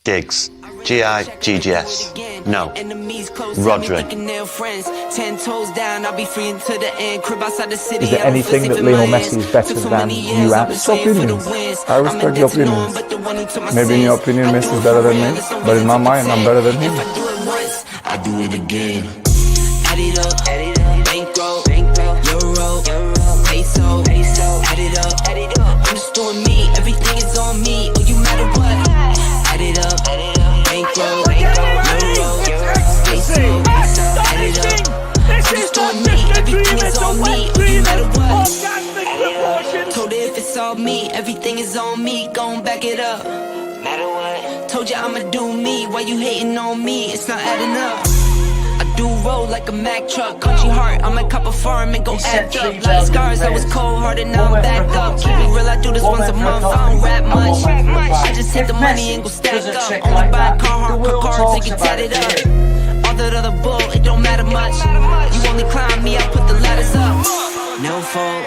Giggs. Giggs. No. Rodri. Is there anything that Lionel Messi is better than you at? It's opinions. I respect your opinions. Maybe in your opinion Messi is better than me, but in my mind I'm better than him. I do it again. Add it up, bankroll, euro, peso, add it up. I'm just doing me, everything is on me. Oh, you matter what? Add it up, bankroll, euro, peso, add it up. I'm just doing me, everything is on me. Oh, you matter what? Told her if it's all me, everything is on me. Gon' back it up. Matter what? Told you I'ma do me. Why you hating on me? It's not adding up. I do roll like a Mack truck. Country heart, I'ma cop a farm and go act up. Lot of scars, I was cold hearted, now I'm back up. Keep it real, I do this once a month. I don't rap much. I just take the money and go stack up. Only buy Carhartt cards and get tatted up. All that other bull, it don't matter much. You only climb me, I put the ladders up. No fault,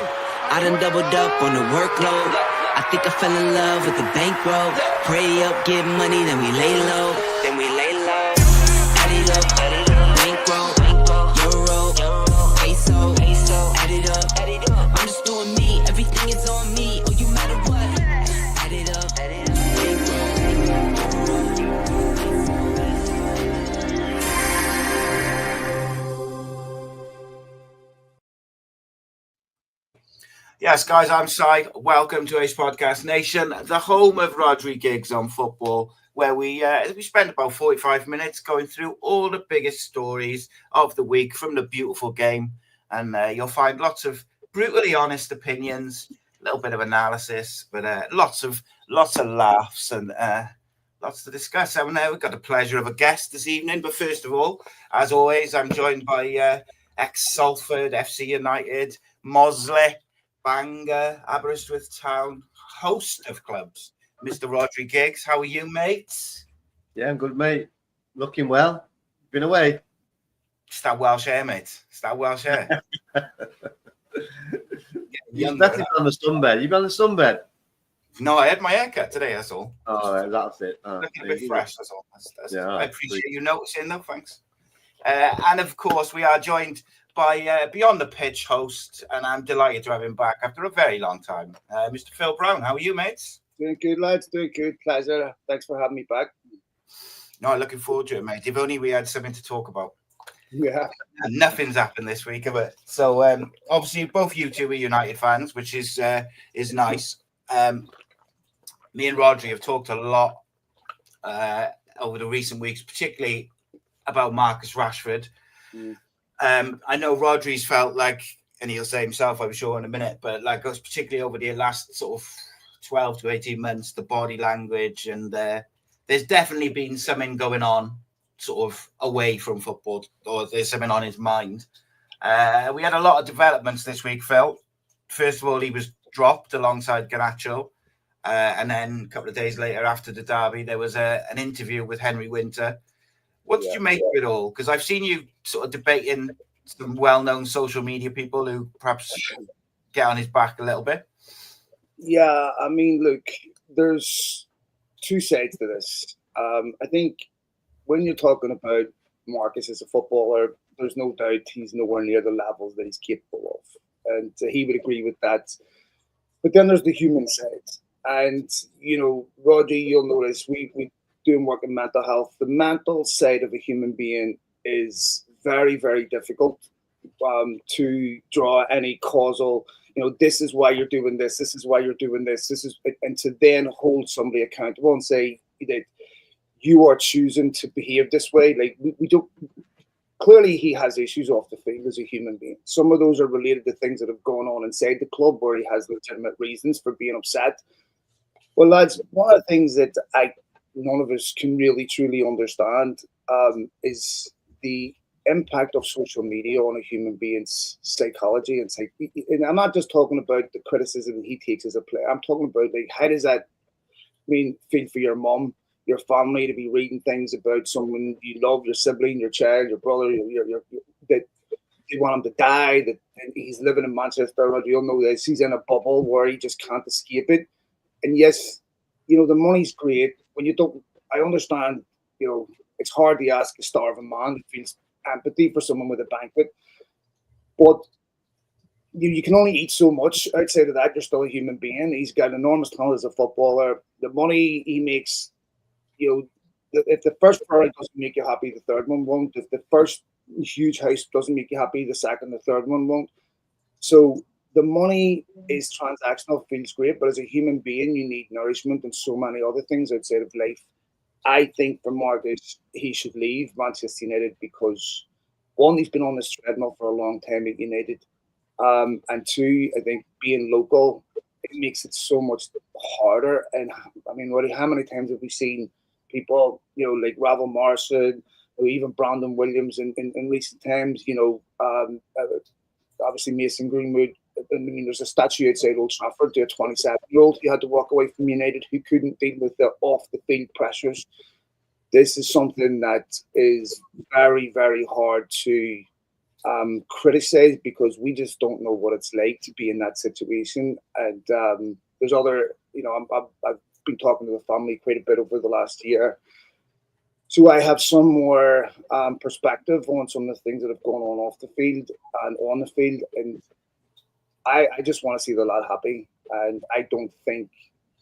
I done doubled up on the workload. I think I fell in love with the bankroll. Pray up, get money, then we lay low. Add it up, bankroll, euro, peso, add it up. I'm just doing me, everything is on me. Oh, you matter what? Add it up, Yes, guys, I'm Si. Welcome to Ace Podcast Nation, the home of Rodri Giggs on football, where we spend about 45 minutes going through all the biggest stories of the week from the beautiful game. And you'll find lots of brutally honest opinions, a little bit of analysis, but lots of laughs and lots to discuss. And we've got the pleasure of a guest this evening. But first of all, as always, I'm joined by ex-Salford, FC United, Mosley, Bangor, Aberystwyth Town, host of clubs, Mr. Rodri Giggs. How are you, mates? Yeah, I'm good, mate. Looking well. Been away. It's that Welsh hair, mate. It's that Welsh hair. You've better been on the sunbed. You've been on the sunbed? No, I had my haircut today, that's all. Oh, that's it. Looking a bit fresh, that's all. Yeah, I appreciate you noticing, though. Thanks. And, of course, we are joined by Beyond the Pitch host, and I'm delighted to have him back after a very long time. Mr. Phil Brown, how are you, mates? Doing good, lads. Doing good. Pleasure. Thanks for having me back. No, looking forward to it, mate. If only we had something to talk about. Yeah. And nothing's happened this week, have it? So, obviously, both you two are United fans, which is nice. Me and Rodri have talked a lot over the recent weeks, particularly about Marcus Rashford. I know Rodri's felt like, and he'll say himself, I'm sure, in a minute, but like us, particularly over the last sort of 12 to 18 months, the body language, and there's definitely been something going on sort of away from football, or there's something on his mind. We had a lot of developments this week, Phil. First of all, he was dropped alongside Garnacho. And then a couple of days later, after the derby, there was an interview with Henry Winter. What did you make of it all? Because I've seen you sort of debating some well-known social media people who perhaps get on his back a little bit. Yeah, I mean, look, there's two sides to this. I think when you're talking about Marcus as a footballer, there's no doubt he's nowhere near the levels that he's capable of. And he would agree with that. But then there's the human side. And, you know, Rodri, you'll notice we doing work in mental health. The mental side of a human being is very, very difficult to draw any causal, you know, this is why you're doing this. This is why you're doing this. This is, and to then hold somebody accountable and say that you are choosing to behave this way. Like we don't, clearly he has issues off the field as a human being. Some of those are related to things that have gone on inside the club where he has legitimate reasons for being upset. Well, lads, one of the things that none of us can really truly understand is the impact of social media on a human being's psychology and psyche. And I'm not just talking about the criticism he takes as a player. I'm talking about, like, how does that feel for your mum, your family, to be reading things about someone you love, your sibling, your child, your brother, that you want him to die, that he's living in Manchester, you'll know this, he's in a bubble where he just can't escape it. And yes, you know, the money's great. When you don't, I understand, it's hard to ask a starving man who feels empathy for someone with a banquet, but you can only eat so much. Outside of that, you're still a human being. He's got enormous talent as a footballer. The money he makes, if the first product doesn't make you happy, the third one won't. If the first huge house doesn't make you happy, the second, the third one won't. So the money is transactional, feels great, but as a human being, you need nourishment and so many other things outside of life. I think for Marcus, he should leave Manchester United because, one, he's been on this treadmill for a long time at United. And two, I think being local, it makes it so much harder. And I mean, how many times have we seen people, like Ravel Morrison, or even Brandon Williams in recent times, obviously Mason Greenwood. I mean, there's a statue outside Old Trafford to a 27-year-old who had to walk away from United, who couldn't deal with the off-the-field pressures. This is something that is very, very hard to criticize because we just don't know what it's like to be in that situation. And there's other, I've been talking to the family quite a bit over the last year. So I have some more perspective on some of the things that have gone on off the field and on the field. And I just want to see the lad happy. And I don't think,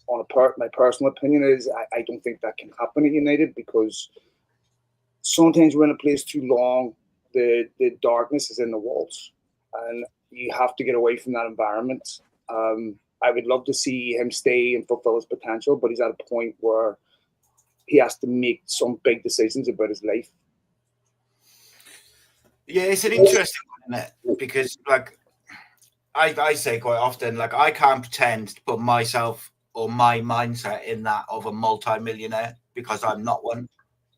my personal opinion is, I don't think that can happen at United because sometimes we're in a place too long. The darkness is in the walls, and you have to get away from that environment. I would love to see him stay and fulfill his potential, but he's at a point where he has to make some big decisions about his life. Yeah, it's an interesting one, isn't it? Because, like, I say quite often, like, I can't pretend to put myself or my mindset in that of a multi-millionaire because I'm not one.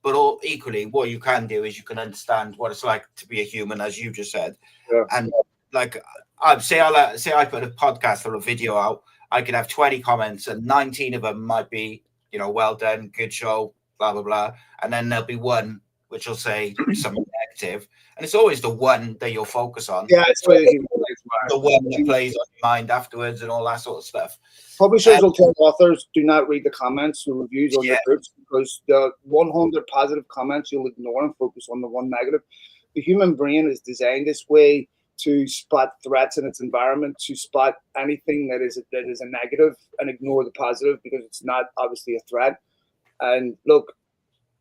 But equally, what you can do is you can understand what it's like to be a human, as you just said. Yeah. And like, I put a podcast or a video out, I could have 20 comments, and 19 of them might be, well done, good show, blah blah blah, and then there'll be one which will say something negative, and it's always the one that you'll focus on. Yeah, it's the one that plays on your mind afterwards and all that sort of stuff. Publishers will tell authors, do not read the comments or reviews on your books because the 100 positive comments you'll ignore and focus on the one negative. The human brain is designed this way to spot threats in its environment, to spot anything that is a negative and ignore the positive because it's not obviously a threat. And look,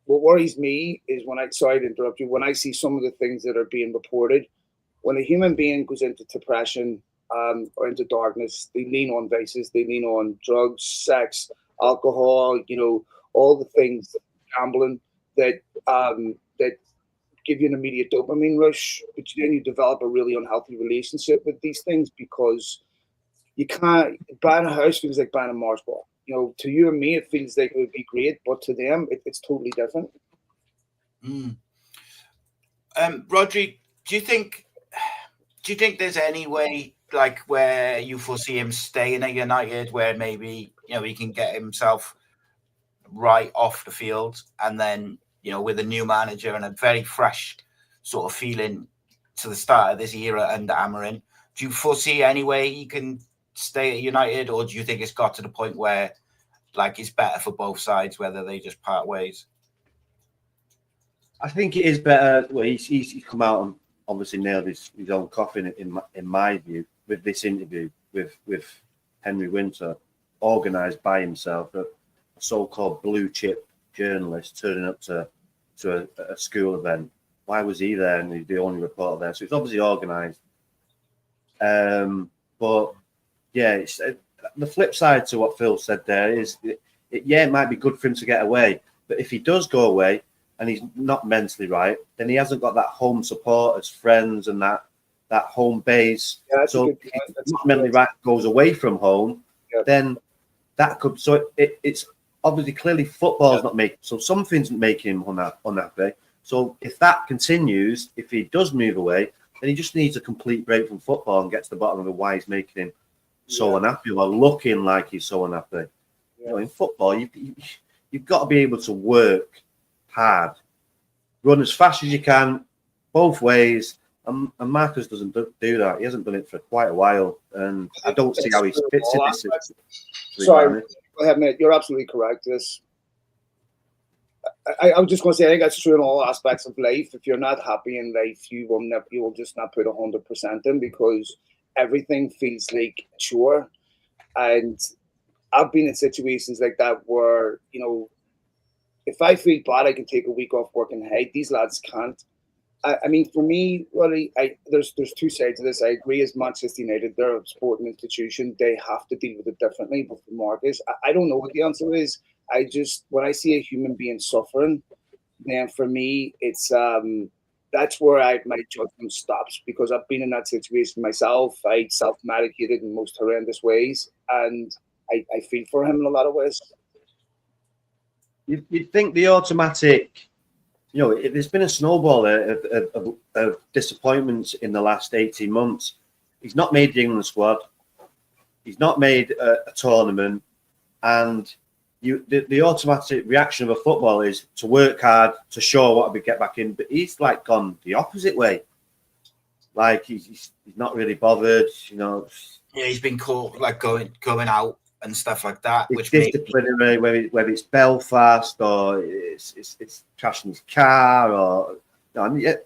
what worries me is sorry to interrupt you, when I see some of the things that are being reported, when a human being goes into depression, or into darkness, they lean on vices, they lean on drugs, sex, alcohol, all the things, gambling that give you an immediate dopamine rush, but then you develop a really unhealthy relationship with these things because you can't. Buying a house feels like buying a Mars ball. To you and me, it feels like it would be great, but to them, it's totally different. Rodri, do you think there's any way, like, where you foresee him staying at United, where maybe he can get himself right off the field, and then with a new manager and a very fresh sort of feeling to the start of this era under Amorim, do you foresee any way he can stay at United, or do you think it's got to the point where, like, it's better for both sides whether they just part ways? I think it is better. Well, he's come out and obviously nailed his own coffin in my view with this interview with Henry Winter, organised by himself, a so-called blue chip journalist turning up to a school event. Why was he there and he's the only reporter there? So it's obviously organised. But yeah, it's, the flip side to what Phil said there is, it might be good for him to get away, but if he does go away and he's not mentally right, then he hasn't got that home support as friends and that home base. Yeah, so if he's not mentally right, goes away from home, then that could. So it's obviously clearly football's not making. So something's making him unhappy. So if that continues, if he does move away, then he just needs a complete break from football and get to the bottom of why he's making him so unhappy or looking like he's so unhappy. In football, you've got to be able to work hard, run as fast as you can, both ways. And Marcus doesn't do that. He hasn't done it for quite a while, and I don't see how he fits in this. Sorry, go ahead, mate. You're absolutely correct. I was just going to say, I think that's true in all aspects of life. If you're not happy in life, you will just not put 100% in, because everything feels like a chore. And I've been in situations like that where, if I feel bad, I can take a week off work and hide. These lads can't. I mean, for me, really, there's two sides of this. I agree, as Manchester United, they're a sporting institution. They have to deal with it differently. But for Marcus, I don't know what the answer is. When I see a human being suffering, then for me, it's that's where my judgment stops, because I've been in that situation myself. I self-medicated in most horrendous ways, and I feel for him in a lot of ways. You'd think the automatic, there's been a snowball of disappointments in the last 18 months. He's not made the England squad. He's not made a tournament. And the automatic reaction of a football is to work hard, to show what we get back in. But he's like gone the opposite way. Like he's not really bothered, Yeah, he's been caught like going out and stuff like that. It's disciplinary, whether it's Belfast or it's crashing his car, or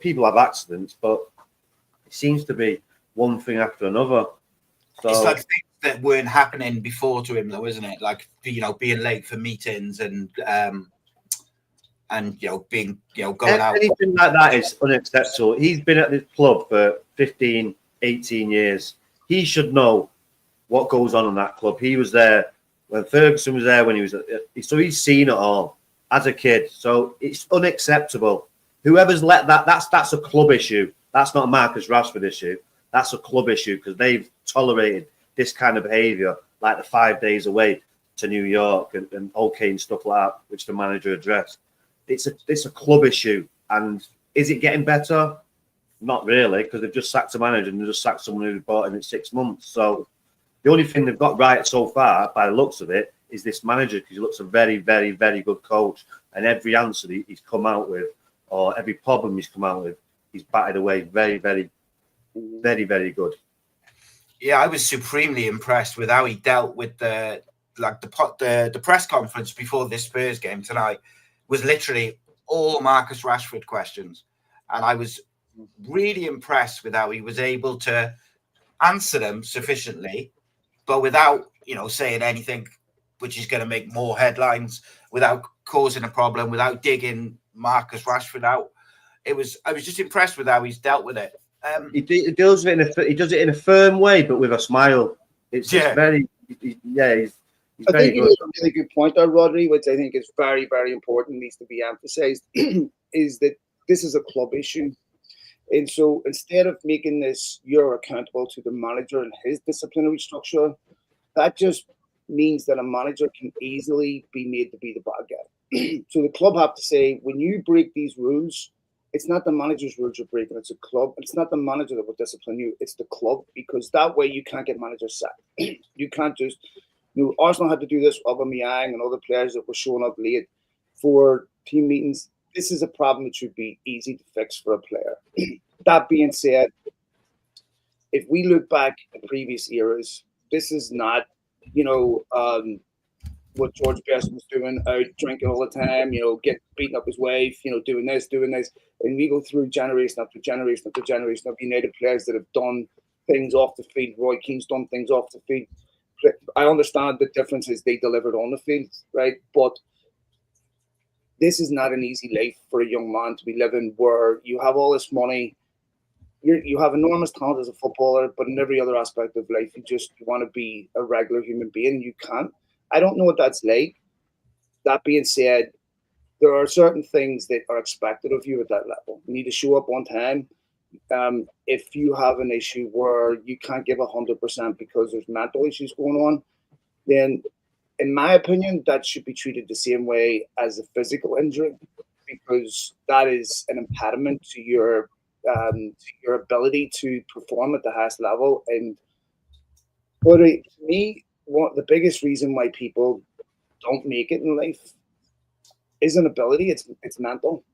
people have accidents, but it seems to be one thing after another. So it's like things that weren't happening before to him, though, isn't it? Like being late for meetings and being going out. Anything like that is unacceptable. He's been at this club for 15, 18 years. He should know what goes on in that club. He was there when Ferguson was there, when he was so he's seen it all as a kid. So it's unacceptable. Whoever's let that's a club issue. That's not a Marcus Rashford issue. That's a club issue, because they've tolerated this kind of behaviour, like the 5 days away to New York and OK and stuff like that, which the manager addressed. It's a club issue. And is it getting better? Not really, because they've just sacked a manager and they've just sacked someone who bought him in 6 months. So the only thing they've got right so far, by the looks of it, is this manager, because he looks a very, very, very good coach. And every answer he's come out with, or every problem he's come out with, he's batted away very, very, very, very good. Yeah, I was supremely impressed with how he dealt with the press conference before this Spurs game tonight. Was literally all Marcus Rashford questions, and I was really impressed with how he was able to answer them sufficiently, but without saying anything which is going to make more headlines, without causing a problem, without digging Marcus Rashford out. I was just impressed with how he's dealt with it. He does it in a firm way, but with a smile. It's just very, he's very good. You made a really good point there, Rodri, which I think is very, very important, needs to be emphasised, is that this is a club issue. And so instead of making this, you're accountable to the manager and his disciplinary structure, that just means that a manager can easily be made to be the bad guy. So the club have to say, when you break these rules, it's not the manager's rules you're breaking, it's a club. It's not the manager that will discipline you, it's the club, because that way you can't get managers sacked. You can't just, Arsenal had to do this, Aubameyang and other players that were showing up late for team meetings. This is a problem that should be easy to fix for a player. That being said, if we look back at previous eras, this is not, what George Best was doing, out drinking all the time, getting beating up his wife, doing this. And we go through generation after generation after generation of United players that have done things off the field. Roy Keane's done things off the field. I understand the difference is they delivered on the field, right? But this is not an easy life for a young man to be living, where you have all this money, you have enormous talent as a footballer, but in every other aspect of life, you want to be a regular human being. You can't. I don't know what that's like. That being said, there are certain things that are expected of you at that level. You need to show up on time. If you have an issue where you can't give 100% because there's mental issues going on, then in my opinion, that should be treated the same way as a physical injury, because that is an impediment to your ability to perform at the highest level. And but to me, the biggest reason why people don't make it in life isn't ability; it's mental.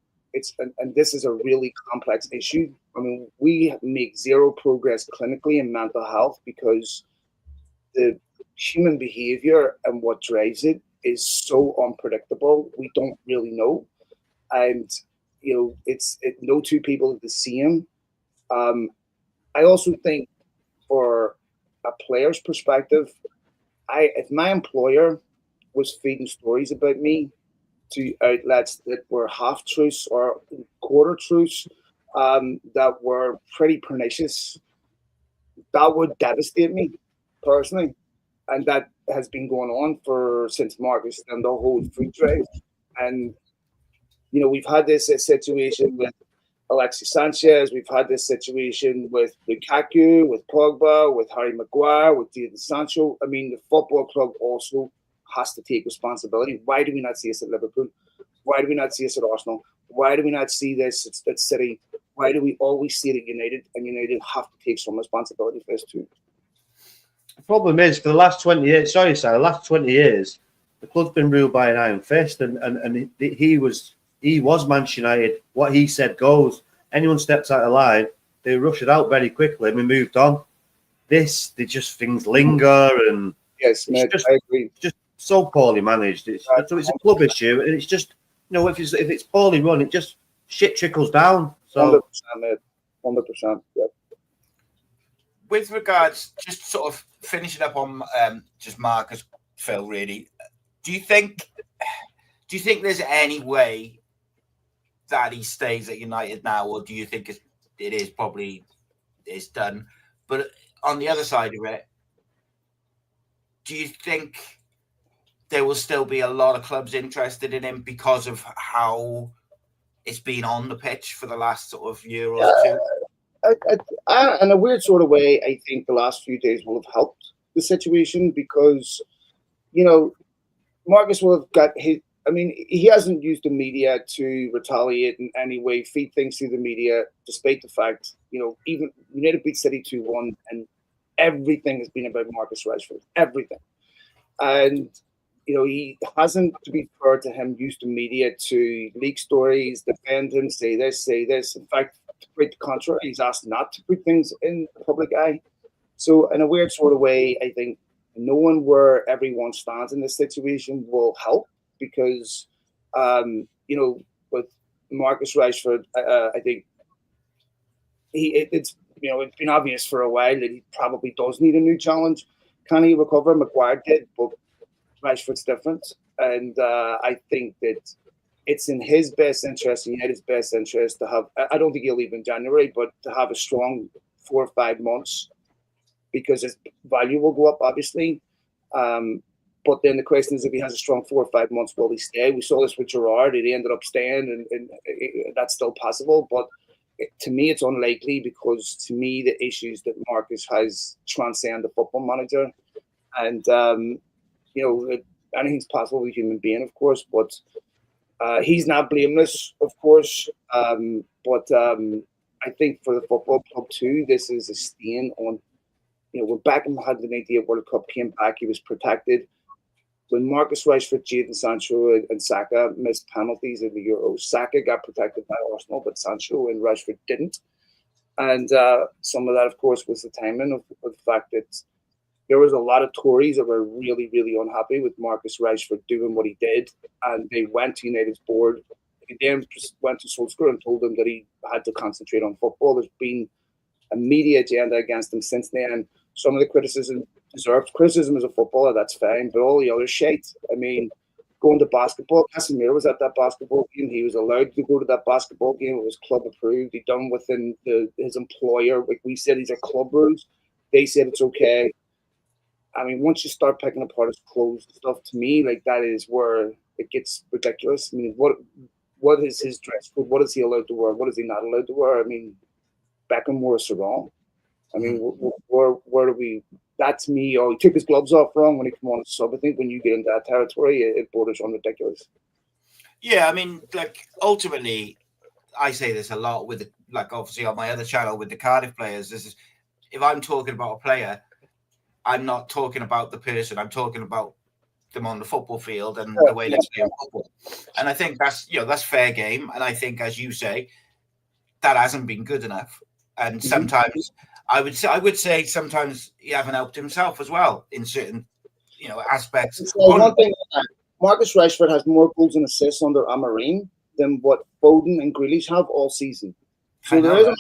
And this is a really complex issue. I mean, we make zero progress clinically in mental health because the human behavior and what drives it is so unpredictable. We don't really know. and no two people are the same. I also think, for a player's perspective, if my employer was feeding stories about me to outlets that were half truths or quarter truths, that were pretty pernicious, that would devastate me personally, and that has been going on since Marcus and the whole food drive. And we've had this situation with Alexis Sanchez. We've had this situation with Lukaku, with Pogba, with Harry Maguire, with Jadon Sancho. I mean, the football club also has to take responsibility. Why do we not see this at Liverpool? Why do we not see this at Arsenal? Why do we not see this at City? Why do we always see it at United? And United have to take some responsibility for this too. The problem is, for the last 20 years, the last 20 years, the club's been ruled by an iron fist, and he was Manchester United. What he said goes. Anyone steps out of line, they rush it out very quickly, and we moved on. Things linger, and yes, mate, I agree. Just so poorly managed. So it's a club issue, and it's just if it's poorly run, it just shit trickles down. So 100%, mate. 100%. Yeah. With regards, just sort of finishing up on just Marcus, Phil, really, do you think there's any way that he stays at United now, or do you think it is probably done? But on the other side of it, do you think there will still be a lot of clubs interested in him because of how it's been on the pitch for the last sort of year or two? In a weird sort of way, I think the last few days will have helped the situation because, Marcus will have got his. I mean, he hasn't used the media to retaliate in any way, feed things through the media, despite the fact, even United beat City 2-1, and everything has been about Marcus Rashford, everything. And, he hasn't, to be fair to him, used the media to leak stories, defend him, say this. In fact, to quite the contrary, he's asked not to put things in the public eye. So, in a weird sort of way, I think knowing where everyone stands in this situation will help. Because, with Marcus Rashford, I think it's been obvious for a while that he probably does need a new challenge. Can he recover? Maguire did, but Rashford's different. And I think that it's in his best interest, United's best interest, to have, I don't think he'll leave in January, but to have a strong 4 or 5 months, because his value will go up, obviously. But then the question is, if he has a strong 4 or 5 months, will he stay? We saw this with Gerrard. He ended up staying, and that's still possible. But to me, it's unlikely, because to me, the issues that Marcus has transcend the football manager. And, anything's possible with a human being, of course. But he's not blameless, of course. But I think for the football club, too, this is a stain on, when Beckham had the 98 World Cup, came back, he was protected. When Marcus Rashford, Jadon Sancho, and Saka missed penalties in the Euros, Saka got protected by Arsenal, but Sancho and Rashford didn't. And some of that, of course, was the timing of the fact that there was a lot of Tories that were really, really unhappy with Marcus Rashford doing what he did. And they went to United's board. They then went to Solskjaer and told him that he had to concentrate on football. There's been a media agenda against him since then. Some of the criticism deserved criticism as a footballer, that's fine, but all the other shit. I mean, going to basketball, Casemiro was at that basketball game. He was allowed to go to that basketball game. It was club approved. He done within his employer. Like we said, these are club rules. They said it's okay. I mean, once you start picking apart his clothes and stuff, to me, like, that is where it gets ridiculous. I mean, what is his dress code? What is he allowed to wear? What is he not allowed to wear? I mean, Beckham wore a sarong. I mean, where do we? That to me, he took his gloves off wrong when he came on as sub. I think when you get into that territory, it borders on ridiculous. Yeah, I mean, like, ultimately, I say this a lot with obviously on my other channel with the Cardiff players. This is, if I'm talking about a player, I'm not talking about the person. I'm talking about them on the football field and the way they play football. And I think that's fair game. And I think, as you say, that hasn't been good enough. And sometimes I would say sometimes he haven't helped himself as well in certain aspects. So one thing, Marcus Rashford has more goals and assists under Amorim than what Foden and Grealish have all season. So there is a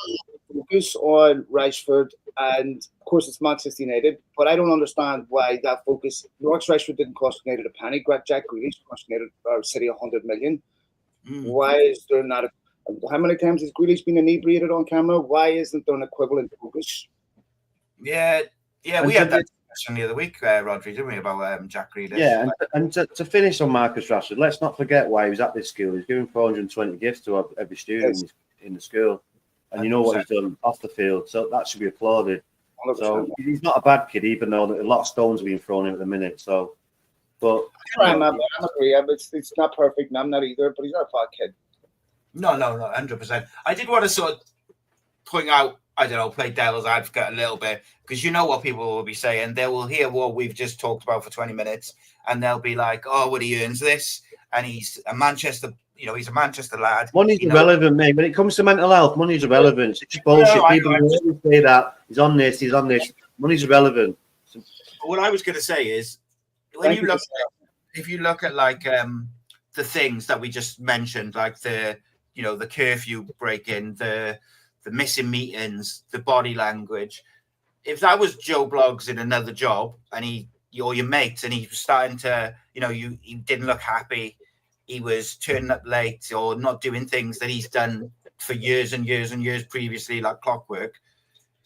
focus on Rashford, and of course it's Manchester United, but I don't understand why that focus. Marcus Rashford didn't cost United a penny. Jack Grealish cost United City 100 million. Why is there not how many times has Grealish been inebriated on camera? Why isn't there an equivalent focus? Yeah, we had that discussion the other week, Rodri, didn't we, about Jack Grealish? Yeah, and to finish on Marcus Rashford, let's not forget why he was at this school. He's giving 420 gifts to every student in the school. And you know what he's done off the field, so that should be applauded. 100%. So he's not a bad kid, even though a lot of stones are being thrown in at the minute. So, but I agree. It's not perfect, and I'm not either. But he's not a bad kid. No, 100%. I did want to sort of point out, I don't know, play devil's advocate a little bit, because you know what people will be saying. They will hear what we've just talked about for 20 minutes, and they'll be like, "Oh, well, he earns this, and he's a Manchester." He's a Manchester lad. Money's irrelevant, mate. When it comes to mental health, money's irrelevant. It's just bullshit. People always say that. He's on this. Money's irrelevant. What I was going to say is, when if you look at like the things that we just mentioned, like the curfew break-in, the missing meetings, the body language. If that was Joe Bloggs in another job, and or your mates, and he was starting to, he didn't look happy. He was turning up late or not doing things that he's done for years and years and years previously, like clockwork.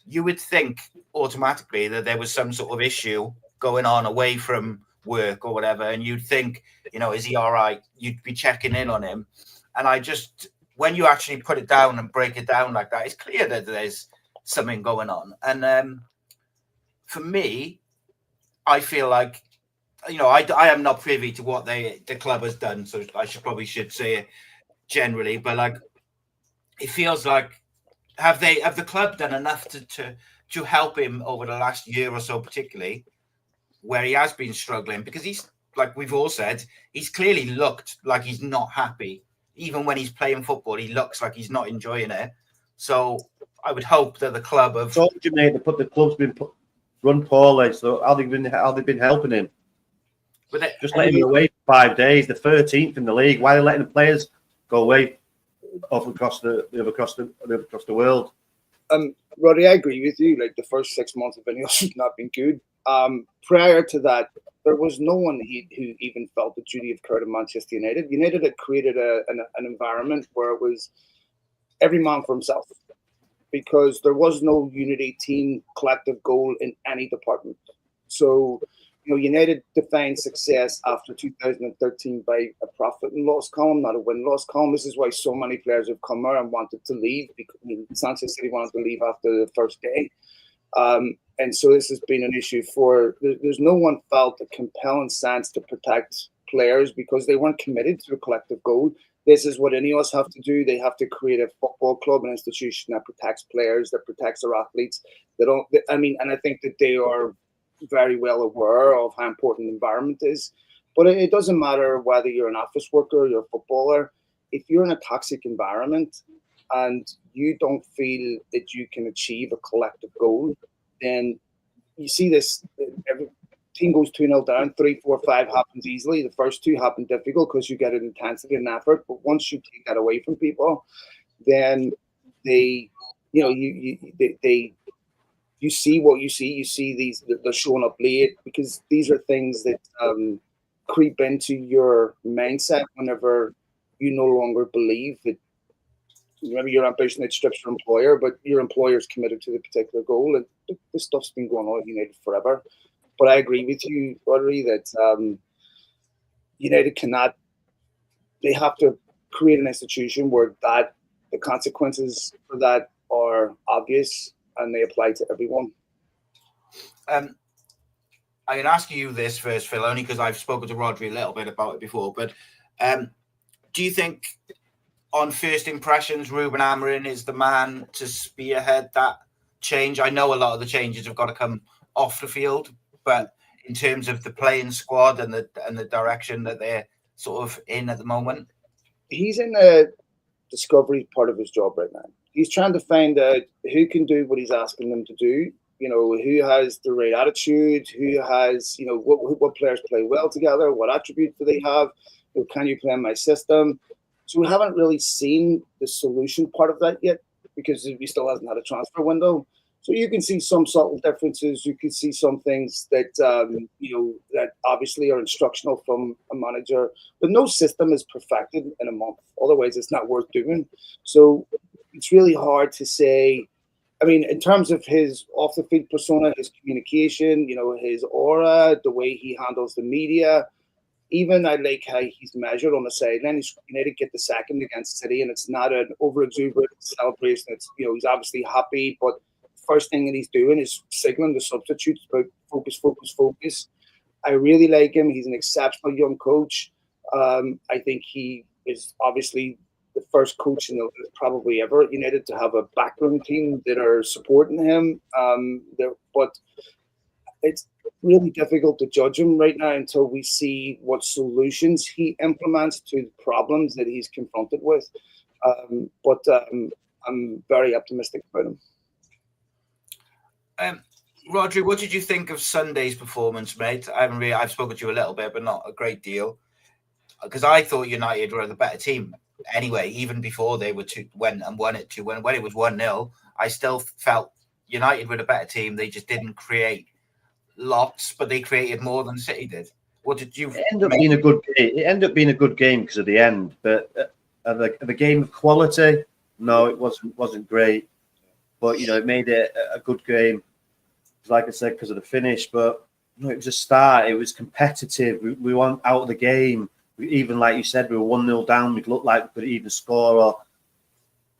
You would think automatically that there was some sort of issue going on away from work or whatever. And you'd think, is he all right? You'd be checking in on him. And when you actually put it down and break it down like that, it's clear that there's something going on. And for me, I feel like, I am not privy to what the club has done, so I should say it generally. But like, it feels like have the club done enough to help him over the last year or so, particularly where he has been struggling, because he's, like we've all said, he's clearly looked like he's not happy. Even when he's playing football, he looks like he's not enjoying it. So I would hope that the club have told you, mate, the club's been run poorly. So how they been helping him? Just letting him away for 5 days, the 13th in the league. Why are they letting the players go away across the world? Roddy, I agree with you. Like, the first 6 months of Ineos has not been good. Prior to that, there was no one who even felt the duty of care to Manchester United. United had created an environment where it was every man for himself, because there was no unity, team, collective goal in any department. So, United defined success after 2013 by a profit and loss column, not a win-loss column. This is why so many players have come there and wanted to leave. Because Sanchez City wanted to leave after the first day. And so this has been an issue there's no one felt a compelling sense to protect players because they weren't committed to a collective goal. This is what Ineos have to do. They have to create a football club, an institution that protects players, that protects their athletes. And I think that they are very well aware of how important the environment is. But it doesn't matter whether you're an office worker or you're a footballer. If you're in a toxic environment and you don't feel that you can achieve a collective goal, then you see this. Every team goes 2-0 down, 3, 4, 5 happens easily. The first two happen difficult because you get an intensity and effort. But once you take that away from people, then you see what you see. You see they're showing up late, because these are things that creep into your mindset whenever you no longer believe that. Maybe your ambition outstrips your employer, but your employer is committed to the particular goal. And this stuff's been going on at United forever. But I agree with you, Rodri, that United cannot. They have to create an institution where the consequences for that are obvious and they apply to everyone. I can ask you this first, Phil, only because I've spoken to Rodri a little bit about it before. But do you think, on first impressions, Ruben Amorim is the man to spearhead that change? I know a lot of the changes have got to come off the field, but in terms of the playing squad and the direction that they're sort of in at the moment, he's in the discovery part of his job right now. He's trying to find out who can do what he's asking them to do. Who has the right attitude, who has, what players play well together, what attributes do they have, can you play in my system? So we haven't really seen the solution part of that yet because he still hasn't had a transfer window. So you can see some subtle differences. You can see some things that that obviously are instructional from a manager. But no system is perfected in a month. Otherwise, it's not worth doing. So it's really hard to say. I mean, in terms of his off-the-field persona, his communication, his aura, the way he handles the media. Even I like how he's measured on the sideline. He's United get the second against City, and it's not an over-exuberant celebration. It's he's obviously happy, but first thing that he's doing is signaling the substitutes about focus, focus, focus. I really like him. He's an exceptional young coach. I think he is obviously the first coach in probably ever at United to have a backroom team that are supporting him. But it's really difficult to judge him right now until we see what solutions he implements to the problems that he's confronted with. But I'm very optimistic about him. Rodri, what did you think of Sunday's performance, mate? I've spoken to you a little bit, but not a great deal, because I thought United were the better team anyway. Even before they were went and won it 2-1, when it was 1-0, I still felt United were the better team. They just didn't create lots, but they created more than City did. What did you? It ended up being a good game. It ended up being a good game because of the end, but the game of quality, no, it wasn't great. But it made it a good game, like I said, because of the finish. But it was a start. It was competitive. We went out of the game. Even like you said, we were 1-0 down. We looked like we could even score or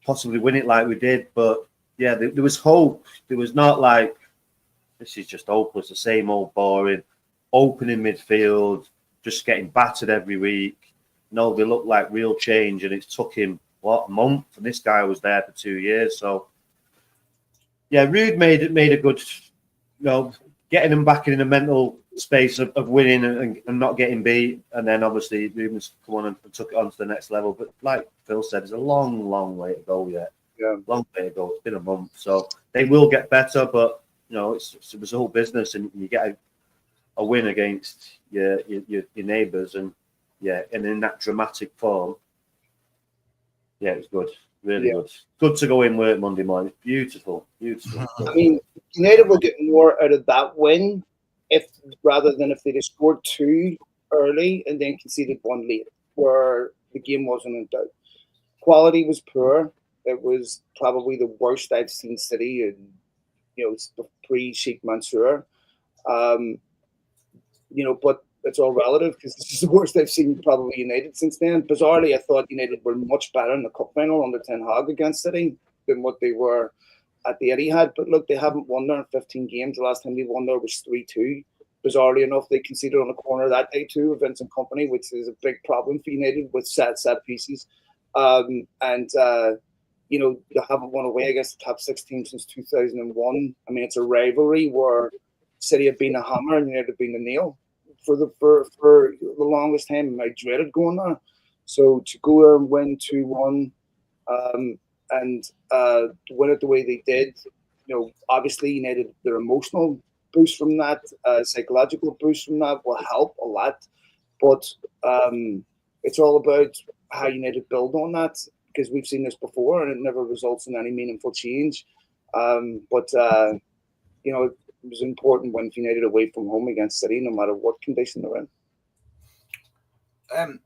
possibly win it like we did. But yeah, there was hope. There was not like this is just hopeless. The same old boring opening midfield, just getting battered every week. No, they looked like real change, and it took him a month, and this guy was there for 2 years. So. Yeah, Rude made a good, getting them back in a mental space of winning and not getting beat. And then obviously Ruben's come on and took it on to the next level. But like Phil said, there's a long, long way to go yet. Yeah, long way to go. It's been a month. So they will get better, but, it's a whole business, and you get a win against your neighbours. And, yeah, and in that dramatic form, yeah, it was good. Really good. Good to go in work Monday morning. Beautiful. I mean, United will get more out of that win rather than if they'd have scored 2 early and then conceded 1 late, where the game wasn't in doubt. Quality was poor. It was probably the worst I've seen City in, pre-Sheikh Mansour. But it's all relative because this is the worst I've seen probably United since then. Bizarrely, I thought United were much better in the cup final under Ten Hag against City than what they were at the Etihad. But look, they haven't won there in 15 games. The last time they won there was 3-2. Bizarrely enough, they conceded on a corner that day too with Vincent Kompany, which is a big problem for United with set pieces. They haven't won away against the top 6 team since 2001. I mean, it's a rivalry where City have been a hammer and United have been a nail. For the longest time, I dreaded going there. So to go there and win 2-1, and to win it the way they did, obviously United, their emotional boost from that, psychological boost from that will help a lot. But it's all about how United build on that, because we've seen this before and it never results in any meaningful change. It was important when United away from home against City, no matter what condition they're in.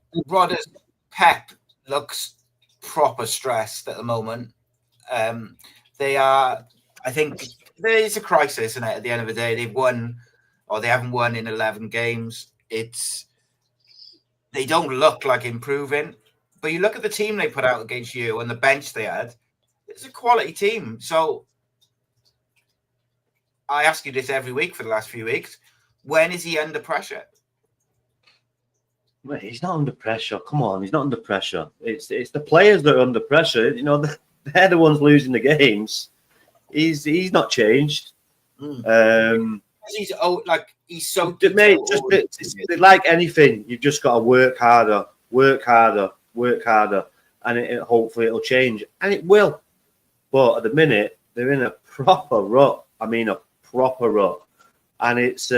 Pep looks proper stressed at the moment. They are, I think, there is a crisis, isn't it? At the end of the day, they've won, or they haven't won in 11 games. They don't look like improving. But you look at the team they put out against you and the bench they had. It's a quality team. So I ask you this every week for the last few weeks. When is he under pressure? Wait, he's not under pressure. Come on, he's not under pressure. It's the players that are under pressure. They're the ones losing the games. He's not changed. He's so mate. Like anything, you've just got to work harder, and hopefully it'll change, and it will. But at the minute, they're in a proper rut. I mean, a proper rut, and it's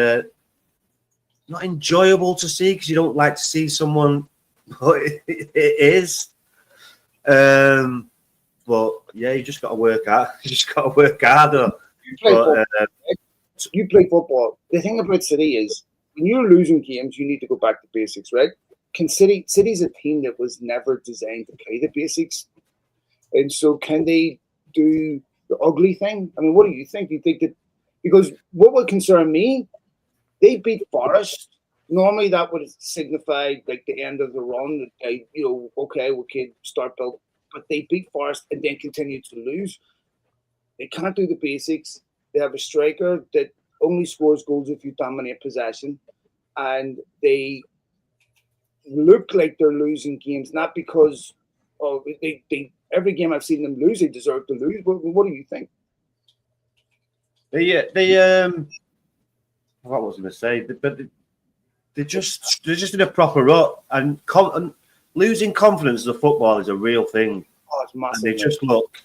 not enjoyable to see because you don't like to see someone, but it is. But yeah, you just got to work hard. You just got to work harder. You play football. The thing about City is when you're losing games, you need to go back to basics, right? City's a team that was never designed to play the basics, and so can they do the ugly thing? I mean, what do you think? Do you think that because what would concern me, they beat Forest. Normally, that would signify like the end of the run. That they, okay, we can start build, but they beat Forest and then continue to lose. They can't do the basics. They have a striker that only scores goals if you dominate possession, and they look like they're losing games not because they every game I've seen them lose, they deserve to lose. What do you think? What was I going to say? But they're just in a proper rut, and losing confidence as a football is a real thing. Oh, it's massive. And they just look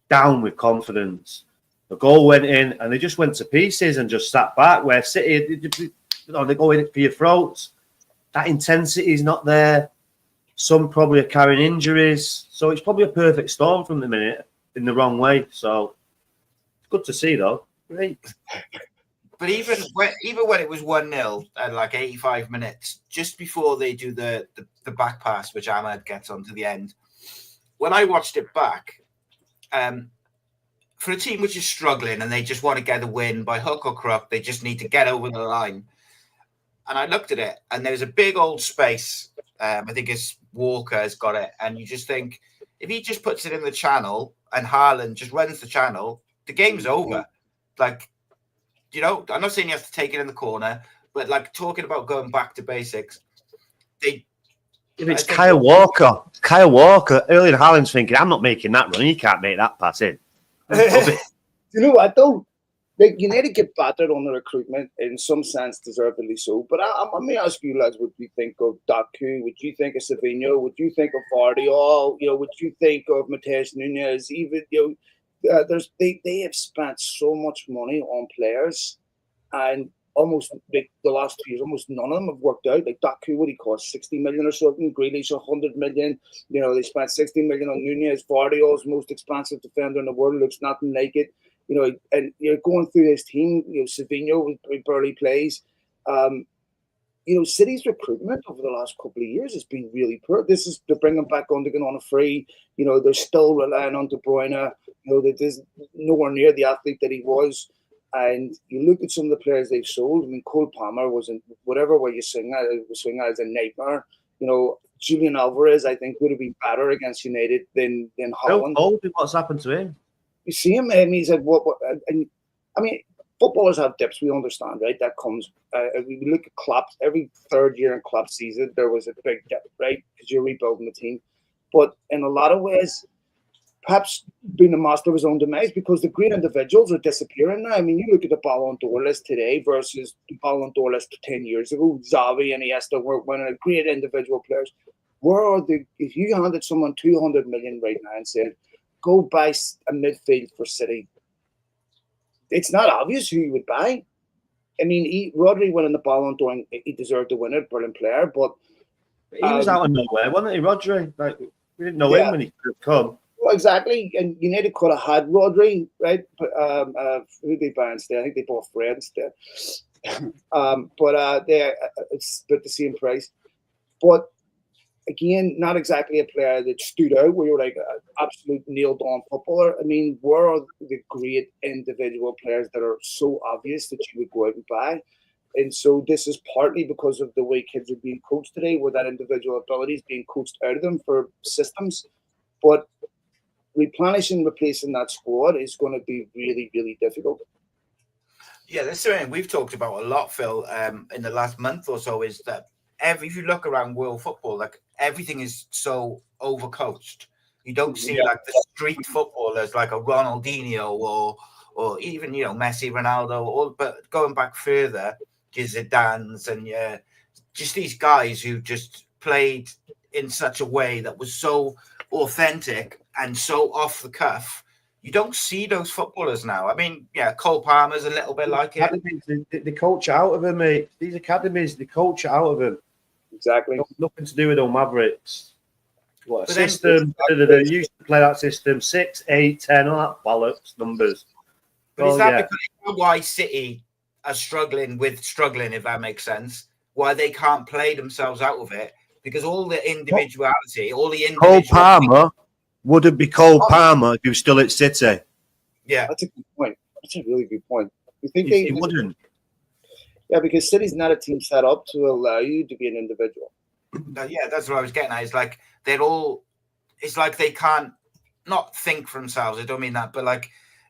down with confidence. The goal went in, and they just went to pieces and just sat back. Where City, they go in for your throats. That intensity is not there. Some probably are carrying injuries, so it's probably a perfect storm from the minute in the wrong way. So it's good to see, though. Great. But even when it was 1-0 at like 85 minutes, just before they do the back pass, which Ahmed gets onto the end, when I watched it back, for a team which is struggling and they just want to get a win by hook or crook, they just need to get over the line. And I looked at it, and there's a big old space. I think it's Walker has got it, and you just think if he just puts it in the channel and Haaland just runs the channel, the game's over. Like, I'm not saying you have to take it in the corner, but like talking about going back to basics, if it's Kyle Walker, earlier Haaland's thinking, I'm not making that run. You can't make that pass in. You know what, though? Like, United get battered on the recruitment in some sense, deservedly so. But I may ask you, lads, what you think of Daku? Would you think of Savinho? Would you think of Vardiol? Would you think of Mateus Nunes? Even they have spent so much money on players, and almost like the last 2 years, almost none of them have worked out. Like Daku, what he cost 60 million or something. Grealish 100 million. They spent 60 million on Nunes. Vardiol's most expensive defender in the world. Looks nothing like it. And you're going through this team. Savinho barely plays. City's recruitment over the last couple of years has been really poor. They're bringing back Gundogan on a free. They're still relying on De Bruyne. That is nowhere near the athlete that he was. And you look at some of the players they've sold. I mean, Cole Palmer wasn't whatever way you swing at is a nightmare. Julian Alvarez, I think, would have been better against United than Haaland. What's happened to him? You see him, and he said, "What?" And I mean, footballers have dips. We understand, right? That comes. We look at Klopp's every third year in Klopp's season. There was a big dip, right? Because you're rebuilding the team. But in a lot of ways, perhaps being the master of his own demise, because the great individuals are disappearing now. I mean, you look at the Ballon d'Or list today versus the Ballon d'Or list 10 years ago. Xavi and Iniesta were one of the great individual players. Where are the? If you handed someone 200 million right now and said, go buy a midfield for City, it's not obvious who you would buy. I mean, Rodri winning the Ballon d'Or, and he deserved to win it, brilliant player. But he was out of nowhere, wasn't he, Rodri? Like, we didn't know him when he could have come. Well, exactly. And United could have had Rodri, right? But who did they buy instead? I think they bought Fred instead. It's about the same price. But again, not exactly a player that stood out where you're like an absolute nailed-on footballer. I mean, where are the great individual players that are so obvious that you would go out and buy? And so this is partly because of the way kids are being coached today, where that individual ability is being coached out of them for systems. But replenishing, replacing that squad is going to be really, really difficult. Yeah, that's something we've talked about a lot, Phil, in the last month or so, is that if you look around world football, like everything is so overcoached. You don't see like the street footballers like a Ronaldinho or even, Messi, Ronaldo, but going back further, Zidane's and just these guys who just played in such a way that was so authentic and so off the cuff. You don't see those footballers now. I mean, Cole Palmer's a little bit like it. They coach out of him, mate. These academies, they coach out of him. Exactly. Nothing to do with all Mavericks. What a But then- system? They used to play that system 6, 8, 10, all that bollocks numbers. But is Oh, that yeah. because why City are struggling, if that makes sense? Why they can't play themselves out of it? Because all the individuality, all the Cole individual. Palmer wouldn't be Cole Palmer if he was still at City. Yeah, That's a good point. That's a really good point. You think He wouldn't. Yeah, because City's not a team set up to allow you to be an individual. yeah, that's what I was getting at. It's like it's like they can't not think for themselves. I don't mean that, but like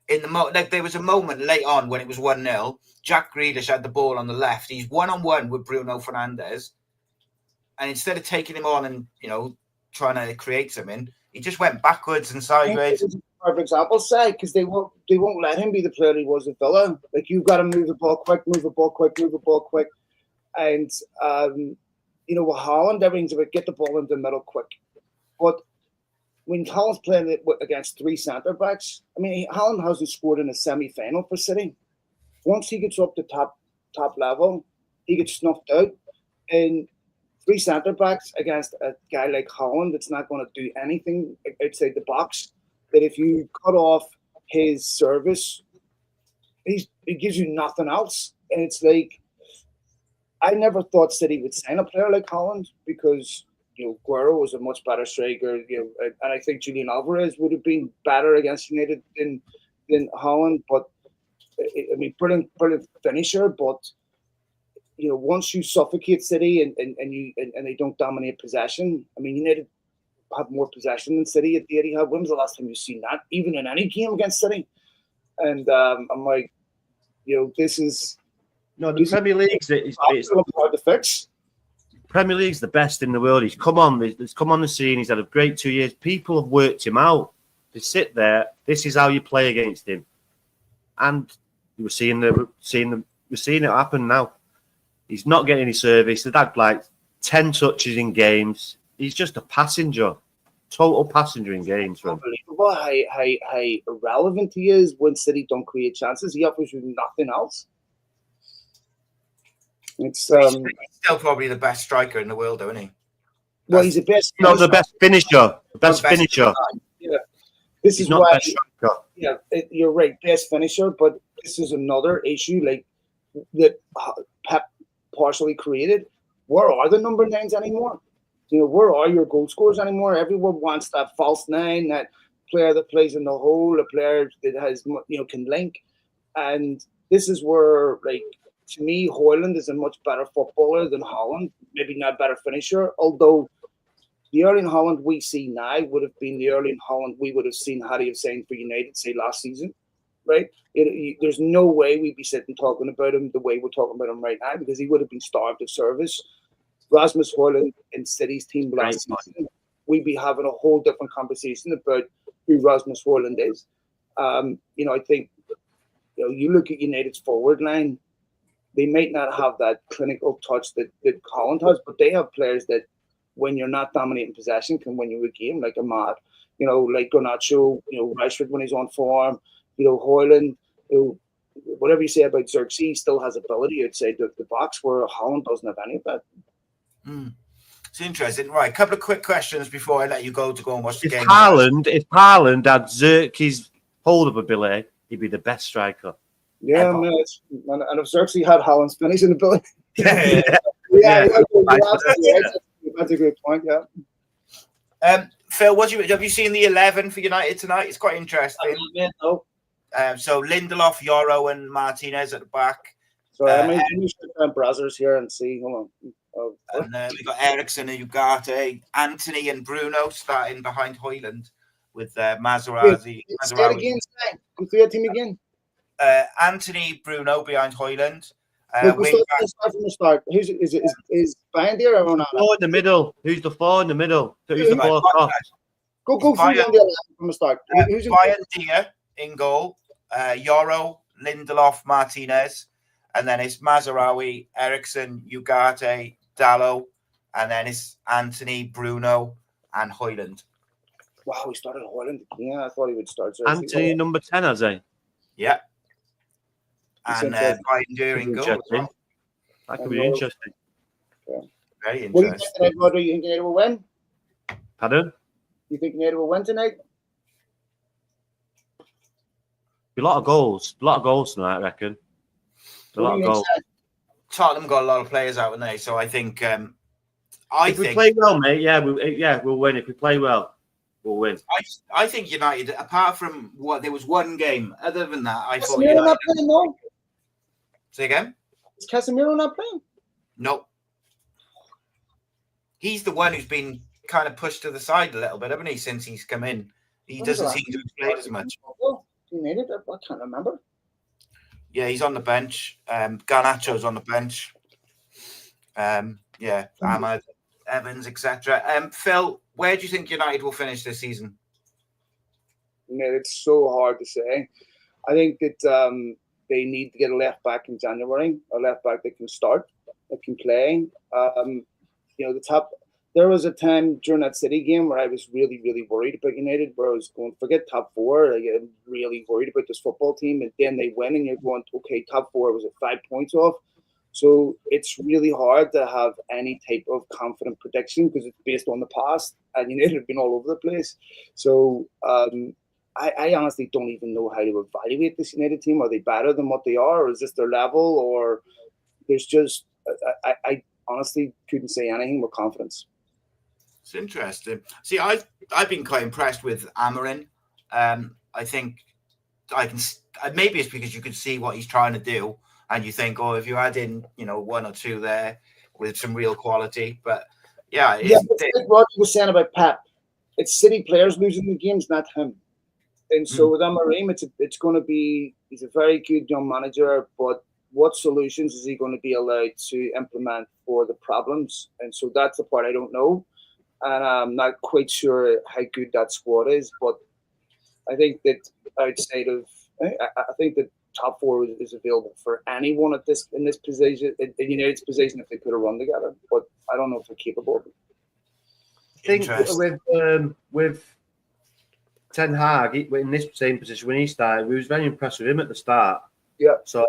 in the like there was a moment late on when it was 1-0. Jack Grealish had the ball on the left. He's 1-on-1 with Bruno Fernandes, and instead of taking him on and trying to create something, he just went backwards and sideways. Perfect example, say, because they won't let him be the player he was at Villa. Like, you've got to move the ball quick, and with Haaland, everything's about get the ball into the middle quick. But when Haaland's playing it against 3 centre backs, I mean, Haaland hasn't scored in a semi-final for City. Once he gets up to top level, he gets snuffed out, and 3 centre backs against a guy like Haaland that's not going to do anything outside the box. That if you cut off his service, he gives you nothing else. And it's like, I never thought City would sign a player like Haaland because Guerrero was a much better striker, and I think Julian Alvarez would have been better against United than Haaland. But I mean, brilliant finisher. But once you suffocate City and they don't dominate possession, I mean, United have more possession than City at the Etihad. When was the last time you've seen that, even in any game against City? And I'm like, this is the Premier League's hard to fix. Premier League's the best in the world. He's come on the scene. He's had a great 2 years. People have worked him out. They sit there. This is how you play against him, and we're seeing it happen now. He's not getting any service. They've had like 10 touches in games. He's just a passenger, total passenger in games. Unbelievable how irrelevant he is when City don't create chances. He offers you nothing else. It's He's still probably the best striker in the world, though, isn't he? Well, he's the best. No, the best finisher. The best finisher. Yeah, this He's is not why. best striker. Yeah, you're right, best finisher. But this is another issue, like that Pep partially created. Where are the number 9s anymore? Where are your goal scorers anymore? Everyone wants that false 9, that player that plays in the hole, a player that has can link. And this is where, like, to me, Højlund is a much better footballer than Haaland. Maybe not a better finisher, although the Erling Haaland we see now would have been the Erling Haaland we would have seen had he have signed for United, say, last season, right? There's no way we'd be sitting talking about him the way we're talking about him right now, because he would have been starved of service. Rasmus Højlund in City's team last season, we'd be having a whole different conversation about who Rasmus Højlund is. I think you look at United's forward line, they might not have that clinical touch that Haaland has, but they have players that, when you're not dominating possession, can win you a game, like Ahmad, like Garnacho, Rashford when he's on form, Højlund, whatever you say about Xerxes, he still has ability outside the box, where Haaland doesn't have any of that. It's interesting. Right, a couple of quick questions before I let you go and watch the game. If Haaland had Xerxes' hold up ability, he'd be the best striker. Yeah, man. And if Xerxes had Haaland's finishing ability. Yeah. That's a good point, yeah. Phil, have you seen the 11 for United tonight? It's quite interesting. No. So Lindelof, Yoro, and Martinez at the back. Sorry, I mean, browsers here and see. Hold on. And we've got Eriksen and Ugarte, Anthony and Bruno starting behind Højlund with Maserati. Say it again, Stan. Go through that team again. Anthony, Bruno behind Højlund. Look, we start from the start. Is Bayern there or not? Four in the middle. Who's the 4 in the middle? Who's the 4 off? Go through from the start. Bayern Dia in goal. Yoro, Lindelof, Martinez. And then it's Mazarawi, Eriksen, Ugarte, Dalot. And then it's Anthony, Bruno, and Højlund. Wow, he started Højlund. Yeah, I thought he would start. Anthony, number 10, has he? Yeah. And Bayern Dia in goal. That could be interesting. Okay. Very What do you interesting. think, everybody? You think they will win? Pardon? you think United will win tonight? A lot of goals tonight, I reckon. A lot of goals. Tottenham got a lot of players out, haven't they? So I think if we play well, mate, we'll win. If we play well, we'll win. I think United, apart from there was one game. Other than that, I thought Casemiro not playing, no? Say again? Is Casemiro not playing? No. He's the one who's been kind of pushed to the side a little bit, haven't he, since he's come in? He doesn't seem to have played as much. United, I can't remember. Yeah, he's on the bench. Garnacho's on the bench. Ahmad, Evans, etc. Phil, where do you think United will finish this season? It's so hard to say. I think that they need to get a left back in January, a left back that can start, that can play. There was a time during that City game where I was really, really worried about United, where I was going, forget top four. I'm really worried about this football team. And then they win and you're going, okay, top four was at 5 points off. So it's really hard to have any type of confident prediction because it's based on the past and United have been all over the place. So I honestly don't even know how to evaluate this United team. Are they better than what they are, or is this their level, or there's just I honestly couldn't say anything with confidence. It's interesting. See, I've been quite impressed with Amorim. I think I can. Maybe it's because you could see what he's trying to do, and you think, oh, if you add in, one or two there with some real quality. But it's like Roger was saying about Pep. It's City players losing the games, not him. And so with Amorim, it's going to be. He's a very good young manager, but what solutions is he going to be allowed to implement for the problems? And so that's the part I don't know. And I'm not quite sure how good that squad is, but I think that outside of, I think that top four is available for anyone in this position, in United's position, if they put a run together. But I don't know if they're capable of it. I think with Ten Hag in this same position when he started, we was very impressed with him at the start. Yeah. So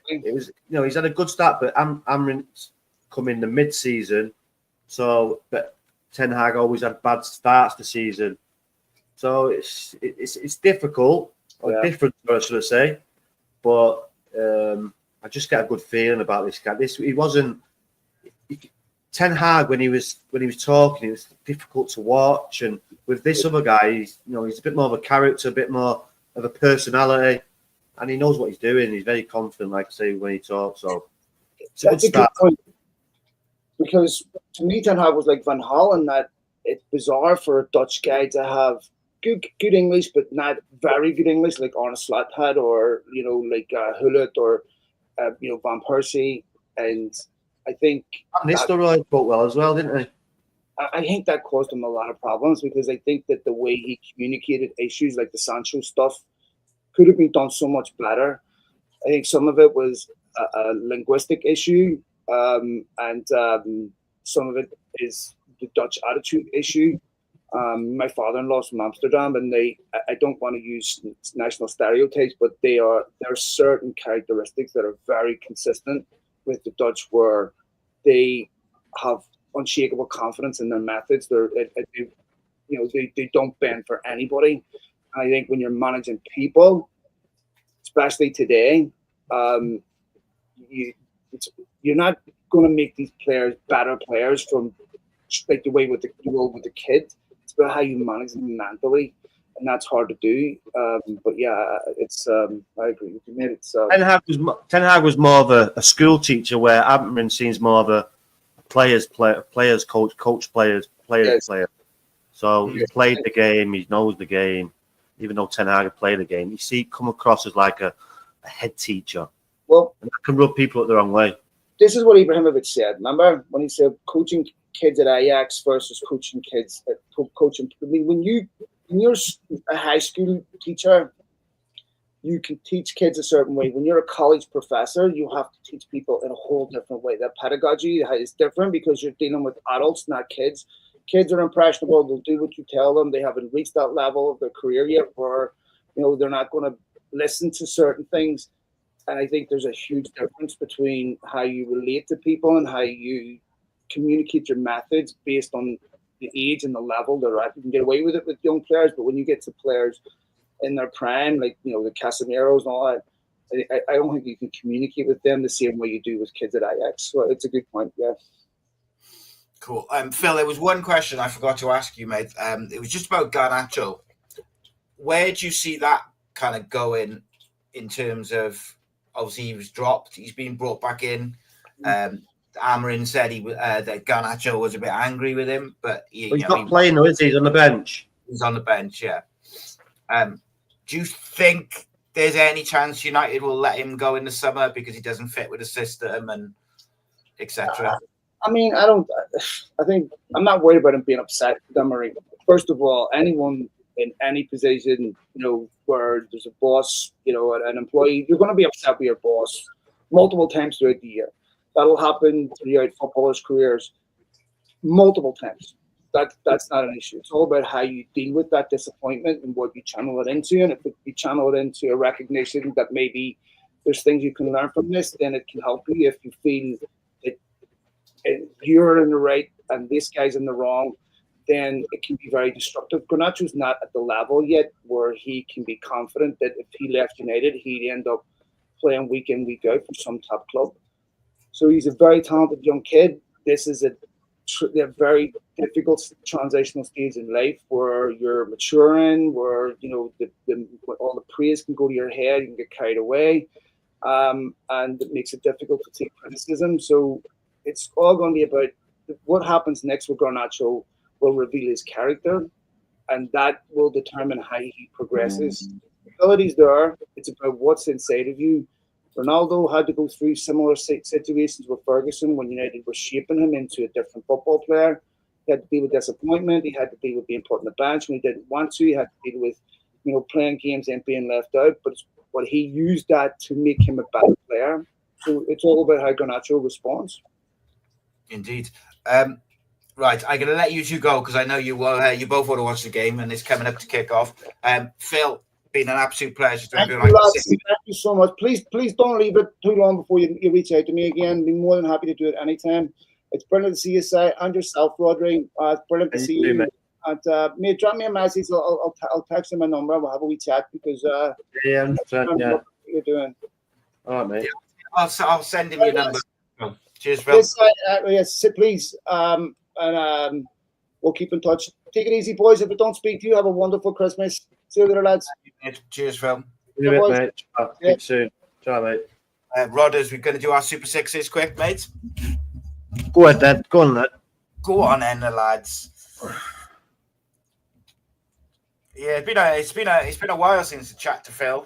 it was, he's had a good start, but Amorim's come in the mid-season, but Ten Hag always had bad starts the season, so it's difficult or different, should I say? But I just get a good feeling about this guy. He wasn't Ten Hag when he was talking. It was difficult to watch, and with this other guy, he's a bit more of a character, a bit more of a personality, and he knows what he's doing. He's very confident, like I say, when he talks. So it's a good start. Because to me, Ten Hag was like Van Halen, that it's bizarre for a Dutch guy to have good English, but not very good English, like Arne Slot had, or like Hullet or Van Persie. And I think Nistelrooy spoke well as well, didn't he? I think that caused him a lot of problems because I think that the way he communicated issues like the Sancho stuff could have been done so much better. I think some of it was a linguistic issue. And some of it is the Dutch attitude issue. My father-in-law's from Amsterdam, and I don't want to use national stereotypes, but there are certain characteristics that are very consistent with the Dutch, where they have unshakable confidence in their methods. They don't bend for anybody. And I think when you're managing people, especially today, you're not going to make these players better players from like the way with the kid. It's about how you manage them mentally, and that's hard to do. But it's I agree with you, mate. It's Ten Hag was more of a school teacher, where Amorim seems more of a players coach players. So he played the game, he knows the game. Even though Ten Hag played the game, you come across as like a head teacher. Well, and that can rub people up the wrong way. This is what Ibrahimovic said. Remember when he said coaching kids at Ajax versus coaching kids at coaching. I mean, when you're a high school teacher, you can teach kids a certain way. When you're a college professor, you have to teach people in a whole different way. That pedagogy is different because you're dealing with adults, not kids. Kids are impressionable. They'll do what you tell them. They haven't reached that level of their career yet where they're not going to listen to certain things. And I think there's a huge difference between how you relate to people and how you communicate your methods based on the age and the level they're at. You can get away with it with young players, but when you get to players in their prime, like the Casemiros and all that, I don't think you can communicate with them the same way you do with kids at Ajax. So it's a good point, yeah. Cool. Phil, there was one question I forgot to ask you, mate. It was just about Garnacho. Where do you see that kind of going in terms of, obviously he was dropped, he's been brought back in. Amorim said that Garnacho was a bit angry with him, but he's not playing though, is he? He's on the bench. He's on the bench, yeah. Do you think there's any chance United will let him go in the summer because he doesn't fit with the system and etc.? I mean, I think I'm not worried about him being upset with Amorim. First of all, anyone in any position, where there's a boss, an employee, you're going to be upset with your boss multiple times throughout the year. That'll happen throughout footballers' careers multiple times. That's not an issue. It's all about how you deal with that disappointment and what you channel it into. And if you channel it into a recognition that maybe there's things you can learn from this, then it can help you. If you feel that you're in the right and this guy's in the wrong, then it can be very destructive. Garnacho's not at the level yet where he can be confident that if he left United, he'd end up playing week in, week out for some top club. So he's a very talented young kid. This is a very difficult transitional stage in life where you're maturing, where all the praise can go to your head, you can get carried away, and it makes it difficult to take criticism. So it's all going to be about what happens next with Garnacho will reveal his character, and that will determine how he progresses. The abilities there, it's about what's inside of you. Ronaldo had to go through similar situations with Ferguson when United was shaping him into a different football player. He had to deal with disappointment. He had to deal with being put on the bench when he didn't want to. He had to deal with, playing games and being left out. But he used that to make him a better player. So it's all about how Garnacho responds. Indeed. Right, I'm going to let you two go because I know you both want to watch the game and it's coming up to kick off. Phil, been an absolute pleasure to have you. Thank you so much. Please don't leave it too long before you reach out to me again. Be more than happy to do it anytime. It's brilliant to see you, Si, and yourself, Rodri. It's brilliant to see you. Mate. And drop me a message. I'll text you my number. We'll have a wee chat because what you're doing. All right, mate. Yeah, I'll send him your number. Cheers, Phil. Yes, please. And we'll keep in touch. Take it easy, boys. If I don't speak to you, have a wonderful Christmas. See you later, lads. Cheers, Phil. See you later, mate. Speak soon. Ciao, mate. Rodders, we're going to do our Super Sixes quick, mate. Go ahead, then. Go on, lad. Go on, then, lads. Yeah, it's been a while since the chat to Phil.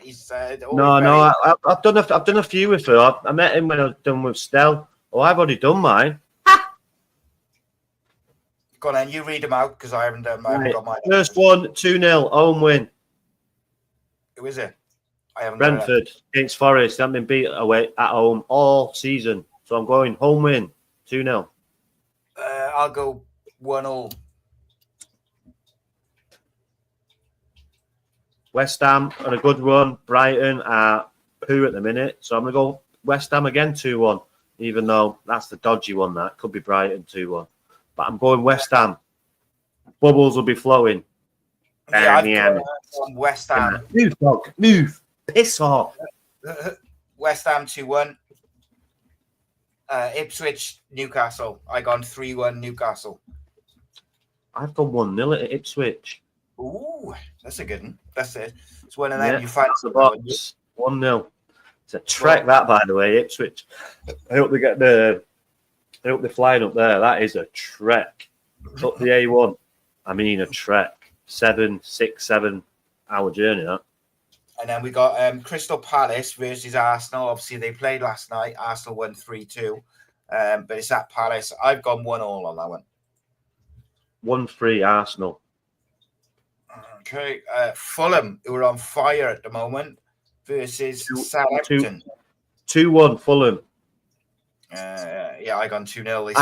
He's I've done a few with Phil. I met him when I was done with Stell. Oh, I've already done mine. Go on, then. You read them out because I haven't done mine. Right. First one, 2-0 home win. Who is it? I haven't. Brentford against Forest. They haven't been beat away at home all season, so I'm going home win 2-0. I'll go 1-0. West Ham on a good run. Brighton are poo at the minute, so I'm going to go West Ham again 2-1. Even though that's the dodgy one, that could be Brighton 2-1. But I'm going West Ham. Bubbles will be flowing. Yeah, I've gone West Ham. Move, dog. Move. Piss off. West Ham 2-1. Ipswich, Newcastle. I gone 3-1 Newcastle. I've gone 1-0 at Ipswich. Ooh, that's a good one. That's it. It's one of them you find the box. 1-0. It's a trek, that, by the way, Ipswich. I hope they're flying up there. That is a trek. Up the A1. I mean, a trek. 7 hour journey, that. And then we got Crystal Palace versus Arsenal. Obviously, they played last night. Arsenal won 3-2. But it's at Palace. I've gone 1-1 on that one. 1-3 Arsenal. Okay. Fulham, who are on fire at the moment, versus Southampton. 2-1 Fulham. Yeah, I gone 2-0.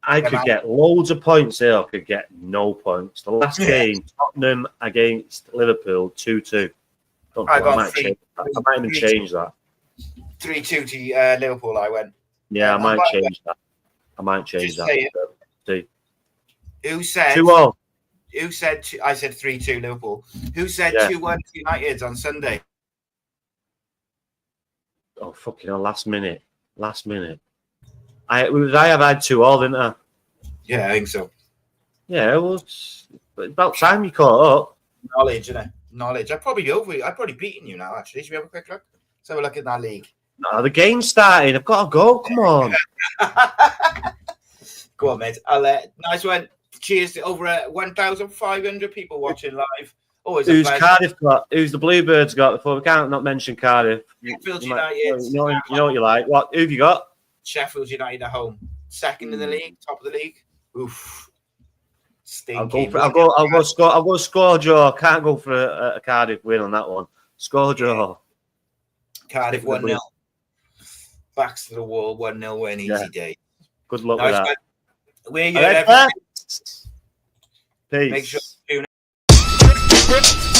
I could get loads of points here. I could get no points. The last game, Tottenham against Liverpool, 2-2. I might even change that. 3-2 to Liverpool, I went. Yeah, I might change that. See. Who said 2-0. Who said? I said 3-2 Liverpool. Who said 2-1 United on Sunday? Oh fucking hell! Last minute. I have had 2-2, didn't I? Yeah, I think so. Yeah, well, it's about time you caught up. Knowledge, isn't it? Knowledge. I've probably beaten you now. Actually, should we have a quick look? Let's have a look at that league. No, the game's starting. I've got to go. Come on. Go on, mate. Nice one. Cheers to over 1,500 people watching live. Always a Who's pleasure. Cardiff got? Who's the Bluebirds got? Before we can't not mention Cardiff. Sheffield You might- United. you know what you like. What? Who've you got? Sheffield United at home. Second in the league, top of the league. Oof. I'll Stinky. go score draw. Can't go for a Cardiff win on that one. Score draw. Cardiff 1-0. Backs to the wall, 1-0 win, easy day. Good luck with that. We're All right, here. Peace. Make sure you tune in.